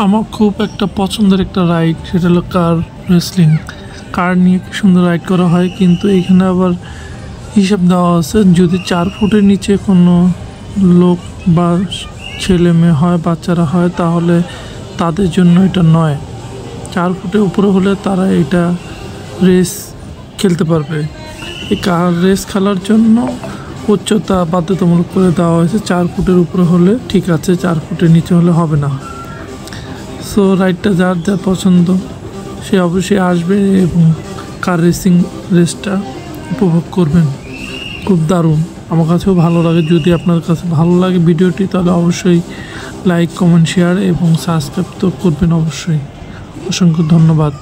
আমার খুব একটা পছন্দের একটা রাইড, সেটা হলো কার রেসলিং। কার নিয়ে কি সুন্দর রাইড করা হয়, কিন্তু এখানে আবার হিসাব দেওয়া আছে, যদি 4 ফুটের নিচে কোনো লোক বা ছেলে মেয়ে হয়, বাচ্চারা হয়, তাহলে তাদের জন্য এটা নয়। 4 ফুটের উপরে হলে তারা এটা রেস খেলতে পারবে। এই কার রেস খেলার জন্য উচ্চতা বাধ্যতামূলক করে দেওয়া হয়েছে। 4 ফুটের উপরে হলে ঠিক আছে, 4 ফুটের নিচে হলে হবে না। সো রাইডটা যার যা পছন্দ সে অবশ্যই আসবে এবং কার রেসটা উপভোগ করবেন। খুব দারুণ, আমার কাছেও ভালো লাগে। যদি আপনার কাছে ভালো লাগে ভিডিওটি, তাহলে অবশ্যই লাইক, কমেন্ট, শেয়ার এবং সাবস্ক্রাইব তো করবেন অবশ্যই। অসংখ্য ধন্যবাদ।